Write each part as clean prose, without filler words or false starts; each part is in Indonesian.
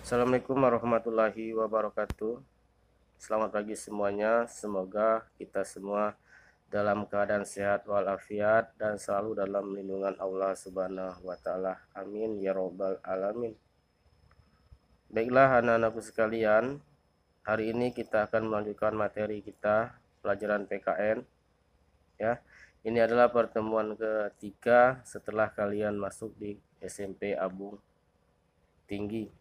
Assalamualaikum warahmatullahi wabarakatuh. Selamat pagi semuanya. Semoga kita semua dalam keadaan sehat walafiat dan selalu dalam lindungan Allah Subhanahu wa taala. Amin ya robbal alamin. Baiklah anak-anakku sekalian, hari ini kita akan melanjutkan materi kita pelajaran PKN ya. Ini adalah pertemuan ketiga setelah kalian masuk di SMP Abung Tinggi.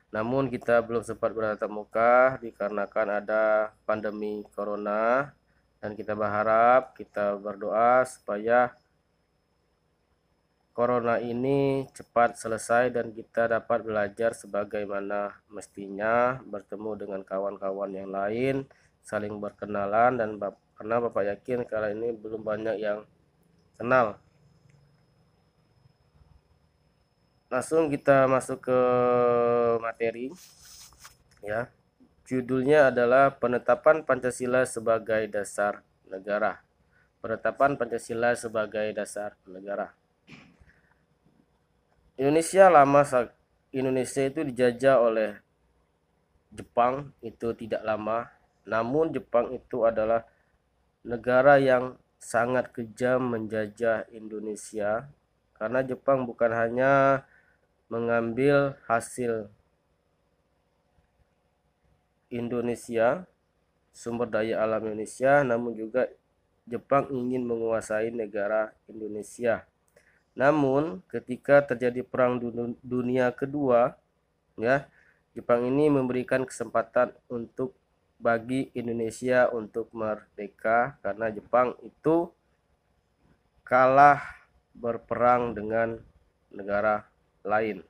Namun kita belum sempat bertatap muka dikarenakan ada pandemi corona, dan kita berharap, kita berdoa supaya corona ini cepat selesai dan kita dapat belajar sebagaimana mestinya, bertemu dengan kawan-kawan yang lain, saling berkenalan, dan karena Bapak yakin kali ini belum banyak yang kenal. Langsung kita masuk ke materi ya. Judulnya adalah penetapan Pancasila sebagai dasar negara. Penetapan Pancasila sebagai dasar negara. Indonesia itu dijajah oleh Jepang itu tidak lama. Namun Jepang itu adalah negara yang sangat kejam menjajah Indonesia, karena Jepang bukan hanya mengambil hasil Indonesia, sumber daya alam Indonesia, namun juga Jepang ingin menguasai negara Indonesia. Namun ketika terjadi perang dunia kedua ya, Jepang ini memberikan kesempatan untuk bagi Indonesia untuk merdeka, karena Jepang itu kalah berperang dengan negara lain.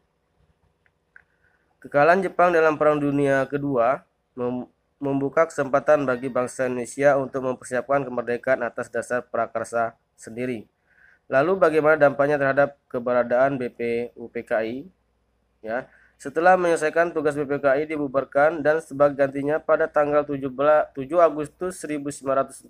Kekalahan Jepang dalam perang dunia kedua membuka kesempatan bagi bangsa Indonesia untuk mempersiapkan kemerdekaan atas dasar prakarsa sendiri. Lalu bagaimana dampaknya terhadap keberadaan BPUPKI? Ya, setelah menyelesaikan tugas BPUPKI dibubarkan, dan sebagai gantinya pada tanggal 7 Agustus 1945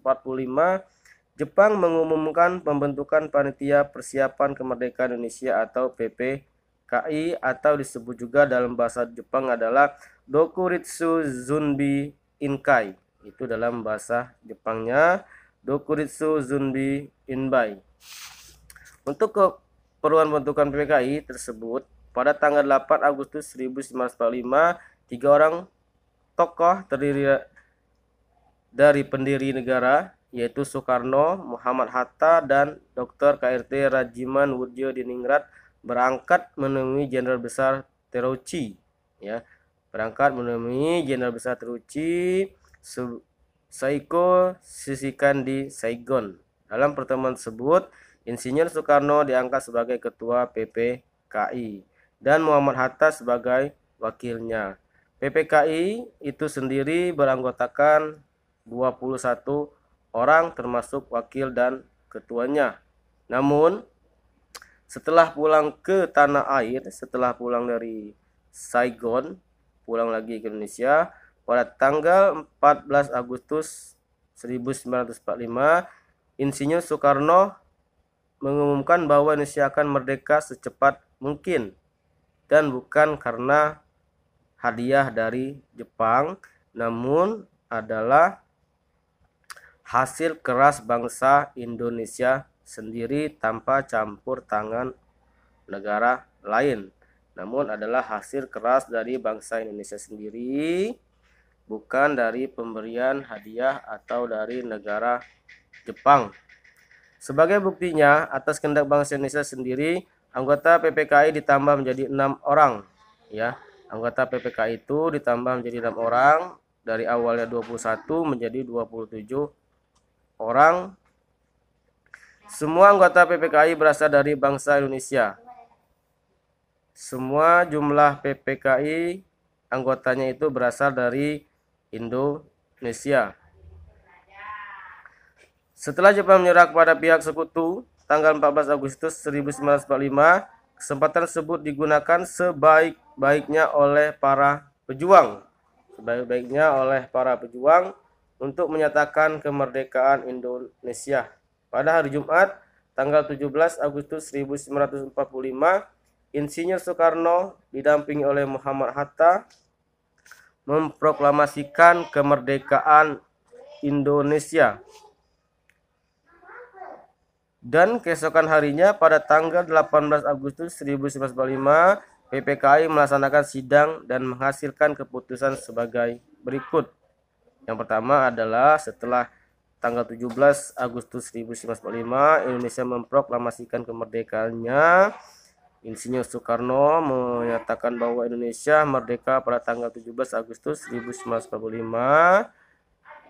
Jepang mengumumkan pembentukan Panitia Persiapan Kemerdekaan Indonesia atau PPKI, atau disebut juga dalam bahasa Jepang adalah Dokuritsu Zunbi Inkai. Itu dalam bahasa Jepangnya Dokuritsu Zunbi Inbai. Untuk keperluan pembentukan PPKI tersebut, pada tanggal 8 Agustus 1945, 3 orang tokoh terdiri dari pendiri negara, yaitu Soekarno, Muhammad Hatta, dan Dr. KRT Rajiman Wudyo-Diningrat berangkat menemui Jenderal Besar Terauchi ya. Berangkat menemui Jenderal Besar Terauchi Saiko Sisikan di Saigon. Dalam pertemuan tersebut, Insinyur Soekarno diangkat sebagai ketua PPKI dan Muhammad Hatta sebagai wakilnya. PPKI itu sendiri beranggotakan 21 orang termasuk wakil dan ketuanya. Namun setelah pulang ke tanah air, setelah pulang dari Saigon, pulang lagi ke Indonesia pada tanggal 14 Agustus 1945, Insinyur Soekarno mengumumkan bahwa Indonesia akan merdeka secepat mungkin, dan bukan karena hadiah dari Jepang, namun adalah hasil keras bangsa Indonesia sendiri tanpa campur tangan negara lain. Namun adalah hasil keras dari bangsa Indonesia sendiri, bukan dari pemberian hadiah atau dari negara Jepang. Sebagai buktinya, atas kehendak bangsa Indonesia sendiri, anggota PPKI ditambah menjadi 6 orang ya. Anggota PPKI itu ditambah menjadi 6 orang, dari awalnya 21 menjadi 27 orang. Semua anggota PPKI berasal dari bangsa Indonesia. Semua jumlah PPKI anggotanya itu berasal dari Indonesia. Setelah Jepang menyerah kepada pihak sekutu tanggal 14 Agustus 1945, kesempatan tersebut digunakan sebaik-baiknya oleh para pejuang. Untuk menyatakan kemerdekaan Indonesia. Pada hari Jumat, tanggal 17 Agustus 1945, Insinyur Soekarno didampingi oleh Muhammad Hatta memproklamasikan kemerdekaan Indonesia. Dan keesokan harinya pada tanggal 18 Agustus 1945, PPKI melaksanakan sidang dan menghasilkan keputusan sebagai berikut. Yang pertama adalah setelah tanggal 17 Agustus 1945 Indonesia memproklamasikan kemerdekaannya, Insinyur Soekarno menyatakan bahwa Indonesia merdeka pada tanggal 17 Agustus 1945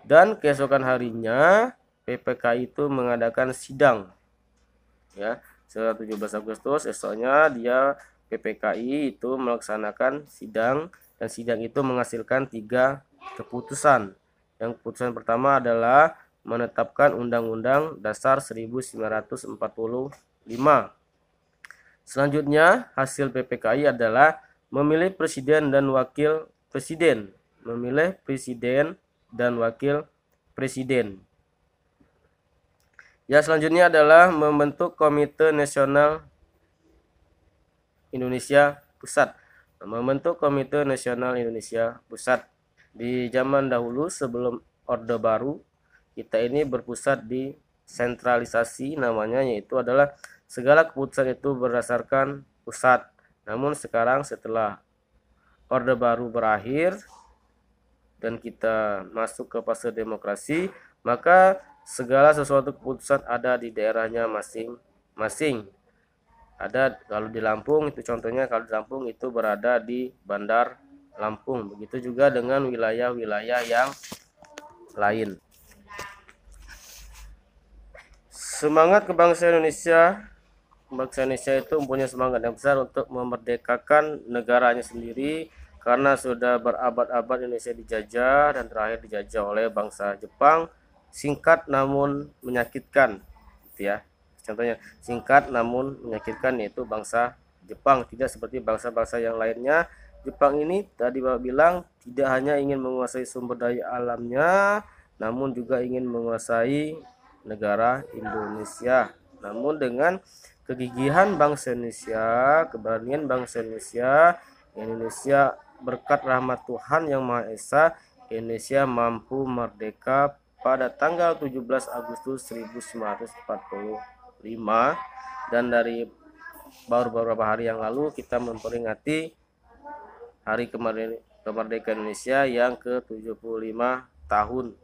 dan keesokan harinya PPKI itu mengadakan sidang. Ya, setelah 17 Agustus esoknya PPKI itu melaksanakan sidang dan sidang itu menghasilkan 3 keputusan. Yang keputusan pertama adalah menetapkan Undang-Undang Dasar 1945. Selanjutnya hasil PPKI adalah memilih presiden dan wakil presiden. Memilih presiden dan wakil presiden. Ya, selanjutnya adalah membentuk Komite Nasional Indonesia Pusat. Membentuk Komite Nasional Indonesia Pusat. Di zaman dahulu sebelum Orde Baru, kita ini berpusat di sentralisasi namanya, yaitu adalah segala keputusan itu berdasarkan pusat. Namun sekarang setelah Orde Baru berakhir dan kita masuk ke fase demokrasi, maka segala sesuatu keputusan ada di daerahnya masing-masing. Ada kalau di Lampung itu contohnya, kalau di Lampung itu berada di Bandar Lampung. Begitu juga dengan wilayah-wilayah yang lain. Semangat kebangsaan Indonesia. Bangsa Indonesia itu mempunyai semangat yang besar untuk memerdekakan negaranya sendiri karena sudah berabad-abad Indonesia dijajah dan terakhir dijajah oleh bangsa Jepang. Singkat namun menyakitkan, gitu ya. Contohnya singkat namun menyakitkan, yaitu bangsa Jepang. Tidak seperti bangsa-bangsa yang lainnya. Jepang ini tadi Bapak bilang tidak hanya ingin menguasai sumber daya alamnya, namun juga ingin menguasai negara Indonesia. Namun dengan kegigihan bangsa Indonesia, keberanian bangsa Indonesia berkat rahmat Tuhan Yang Maha Esa, Indonesia mampu merdeka pada tanggal 17 Agustus 1945. Dan dari baru beberapa hari yang lalu kita memperingati Hari Kemerdekaan Indonesia yang ke-75 tahun.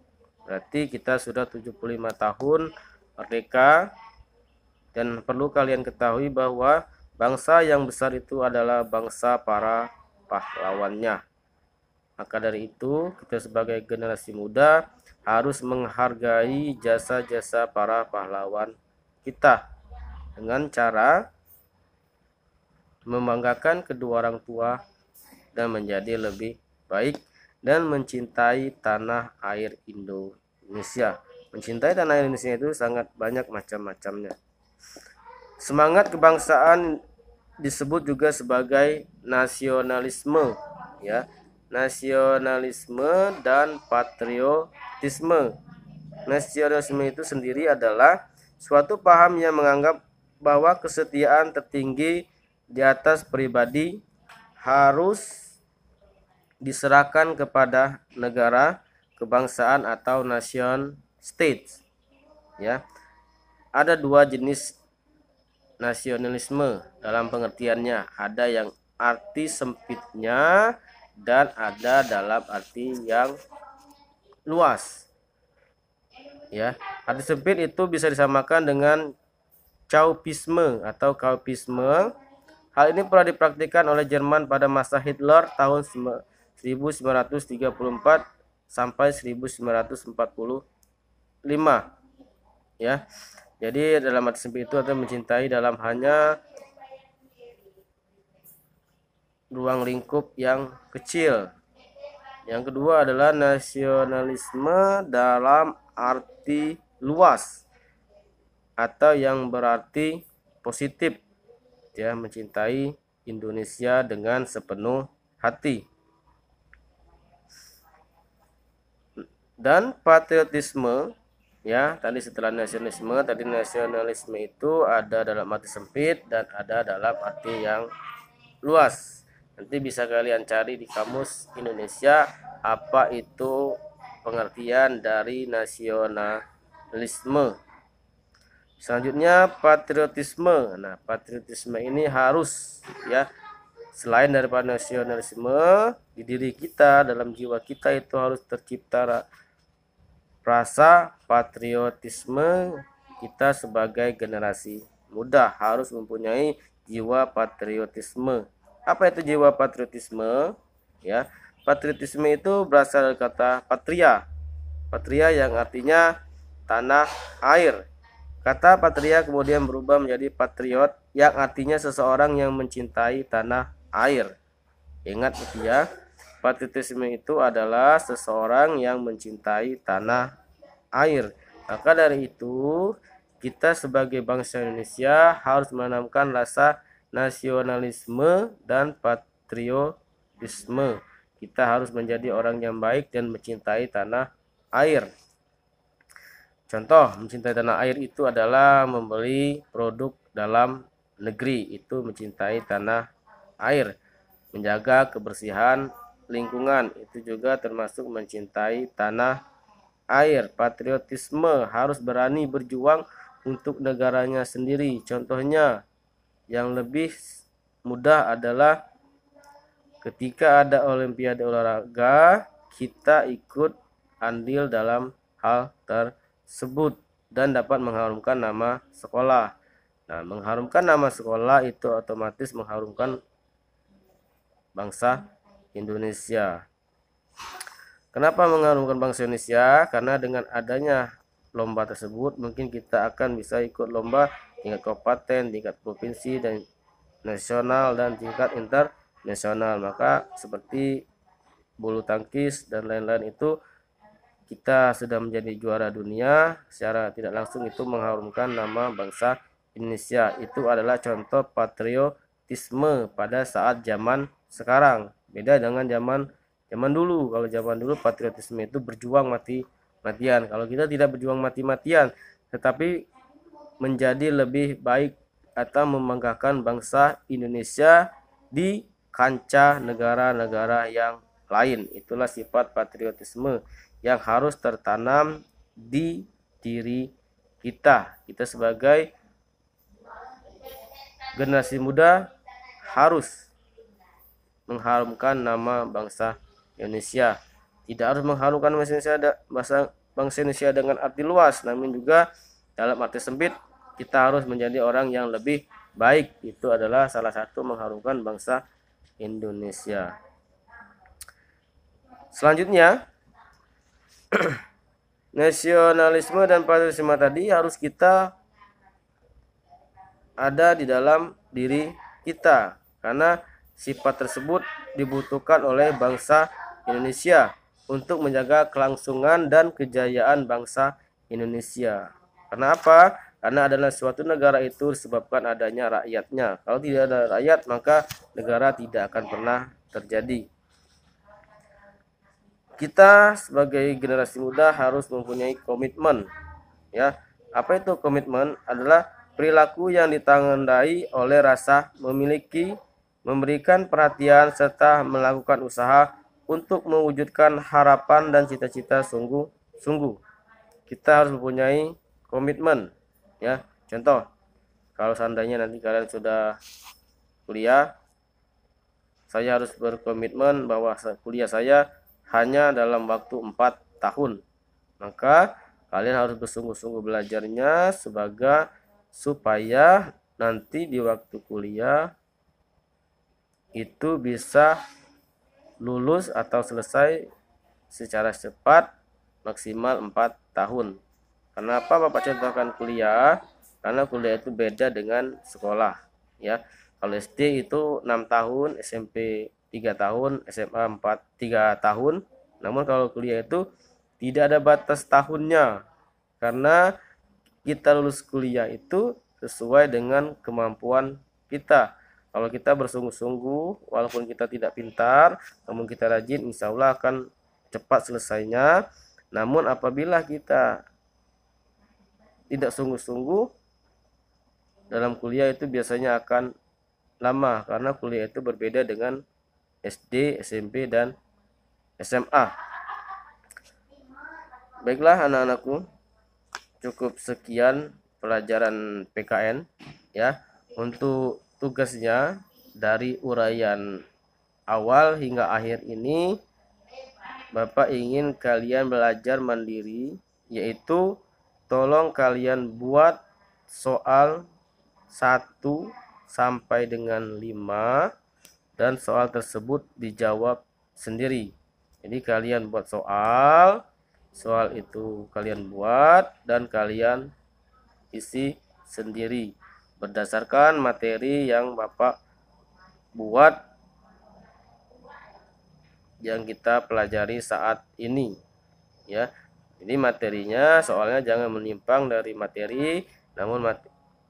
Berarti kita sudah 75 tahun merdeka. Dan perlu kalian ketahui bahwa bangsa yang besar itu adalah bangsa para pahlawannya. Maka dari itu kita sebagai generasi muda harus menghargai jasa-jasa para pahlawan kita dengan cara membanggakan kedua orang tua dan menjadi lebih baik dan mencintai tanah air Indonesia. Mencintai tanah air Indonesia itu sangat banyak macam-macamnya. Semangat kebangsaan disebut juga sebagai nasionalisme, ya. Nasionalisme dan patriotisme. Nasionalisme itu sendiri adalah suatu paham yang menganggap bahwa kesetiaan tertinggi di atas pribadi harus diserahkan kepada negara, kebangsaan atau nation state. Ya. Ada 2 jenis nasionalisme dalam pengertiannya. Ada yang arti sempitnya dan ada dalam arti yang luas. Ya, arti sempit itu bisa disamakan dengan Chauvisme atau Kaupisme. Hal ini pernah dipraktikkan oleh Jerman pada masa Hitler tahun 1934 sampai 1945. Ya. Jadi dalam arti sempit itu adalah mencintai dalam hanya ruang lingkup yang kecil. Yang kedua adalah nasionalisme dalam arti luas atau yang berarti positif, ya, mencintai Indonesia dengan sepenuh hati. Dan patriotisme, ya, tadi setelah nasionalisme itu ada dalam arti sempit dan ada dalam arti yang luas. Nanti bisa kalian cari di kamus Indonesia apa itu pengertian dari nasionalisme. Selanjutnya patriotisme. Nah, patriotisme ini harus, ya, selain daripada nasionalisme, di diri kita, dalam jiwa kita itu harus tercipta rasa patriotisme. Kita sebagai generasi muda harus mempunyai jiwa patriotisme. Apa itu jiwa patriotisme? Ya, patriotisme itu berasal dari kata patria. Patria yang artinya tanah air. Kata patria kemudian berubah menjadi patriot yang artinya seseorang yang mencintai tanah air. Ingat ya, patriotisme itu adalah seseorang yang mencintai tanah air. Maka dari itu, kita sebagai bangsa Indonesia harus menanamkan rasa nasionalisme dan patriotisme. Kita harus menjadi orang yang baik dan mencintai tanah air. Contoh, mencintai tanah air itu adalah membeli produk dalam negeri, itu mencintai tanah air. Menjaga kebersihan lingkungan, itu juga termasuk mencintai tanah air. Patriotisme harus berani berjuang untuk negaranya sendiri. Contohnya yang lebih mudah adalah ketika ada olimpiade olahraga, kita ikut andil dalam hal tersebut dan dapat mengharumkan nama sekolah. Nah, mengharumkan nama sekolah itu otomatis mengharumkan bangsa Indonesia. Kenapa mengharumkan bangsa Indonesia? Karena dengan adanya lomba tersebut mungkin kita akan bisa ikut lomba tingkat kabupaten, tingkat provinsi, dan nasional, dan tingkat internasional. Maka seperti bulu tangkis dan lain-lain itu kita sudah menjadi juara dunia, secara tidak langsung itu mengharumkan nama bangsa Indonesia. Itu adalah contoh patriotisme pada saat zaman sekarang. Beda dengan zaman dulu. Kalau zaman dulu patriotisme itu berjuang mati-matian. Kalau kita tidak berjuang mati-matian, tetapi menjadi lebih baik atau membanggakan bangsa Indonesia di kancah negara-negara yang lain. Itulah sifat patriotisme yang harus tertanam di diri kita. Kita sebagai generasi muda harus mengharumkan nama bangsa Indonesia. Tidak harus mengharumkan bangsa Indonesia dengan arti luas, namun juga dalam arti sempit kita harus menjadi orang yang lebih baik. Itu adalah salah satu mengharumkan bangsa Indonesia. Selanjutnya, nasionalisme dan patriotisme tadi harus kita ada di dalam diri kita, karena sifat tersebut dibutuhkan oleh bangsa Indonesia untuk menjaga kelangsungan dan kejayaan bangsa Indonesia. Kenapa? Karena adalah suatu negara itu disebabkan adanya rakyatnya. Kalau tidak ada rakyat, maka negara tidak akan pernah terjadi. Kita sebagai generasi muda harus mempunyai komitmen. Ya, apa itu komitmen? Adalah perilaku yang ditandai oleh rasa memiliki, memberikan perhatian, serta melakukan usaha untuk mewujudkan harapan dan cita-cita sungguh-sungguh. Kita harus mempunyai komitmen. Ya, contoh, kalau seandainya nanti kalian sudah kuliah, saya harus berkomitmen bahwa kuliah saya hanya dalam waktu 4 tahun. Maka kalian harus bersungguh-sungguh belajarnya supaya nanti di waktu kuliah itu bisa lulus atau selesai secara cepat, maksimal 4 tahun. Kenapa Bapak contohkan kuliah? Karena kuliah itu beda dengan sekolah, ya. Kalau SD itu 6 tahun, SMP 3 tahun, SMA 3 tahun. Namun kalau kuliah itu tidak ada batas tahunnya, karena kita lulus kuliah itu sesuai dengan kemampuan kita. Kalau kita bersungguh-sungguh, walaupun kita tidak pintar, namun kita rajin, insya Allah akan cepat selesainya. Namun apabila kita tidak sungguh-sungguh dalam kuliah, itu biasanya akan lama karena kuliah itu berbeda dengan SD, SMP, dan SMA. Baiklah anak-anakku, cukup sekian pelajaran PKN ya. Untuk tugasnya dari uraian awal hingga akhir ini Bapak ingin kalian belajar mandiri, yaitu tolong kalian buat soal 1 sampai dengan 5 dan soal tersebut dijawab sendiri. Jadi kalian buat soal itu kalian buat dan kalian isi sendiri berdasarkan materi yang Bapak buat yang kita pelajari saat ini ya. Jadi materinya soalnya jangan menyimpang dari materi, namun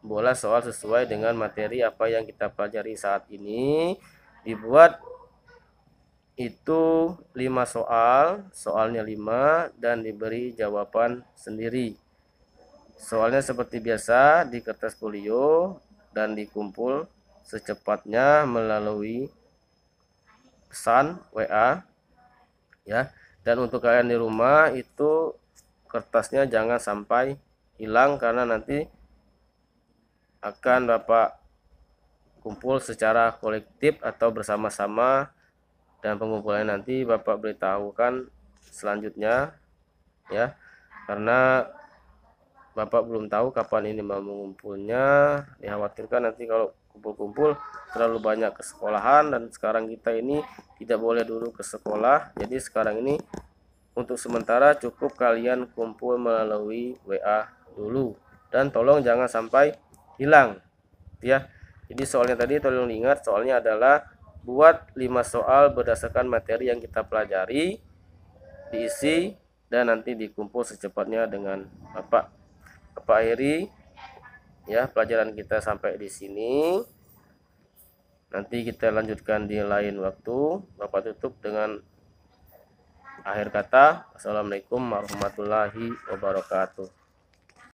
boleh soal sesuai dengan materi apa yang kita pelajari saat ini. Dibuat itu 5 soal, soalnya 5 dan diberi jawaban sendiri. Soalnya seperti biasa di kertas folio dan dikumpul secepatnya melalui pesan WA ya. Dan untuk kalian di rumah itu kertasnya jangan sampai hilang karena nanti akan Bapak kumpul secara kolektif atau bersama-sama, dan pengumpulan nanti Bapak beritahukan selanjutnya ya, karena Bapak belum tahu kapan ini mau mengumpulnya. Dikhawatirkan nanti kalau kumpul-kumpul terlalu banyak ke sekolahan, dan sekarang kita ini tidak boleh dulu ke sekolah. Jadi sekarang ini untuk sementara cukup kalian kumpul melalui WA dulu, dan tolong jangan sampai hilang ya. Jadi soalnya tadi tolong diingat, soalnya adalah buat 5 soal berdasarkan materi yang kita pelajari, diisi dan nanti dikumpul secepatnya dengan Bapak. Bapak akhiri ya pelajaran kita sampai di sini. Nanti kita lanjutkan di lain waktu. Bapak tutup dengan akhir kata, Assalamualaikum warahmatullahi wabarakatuh.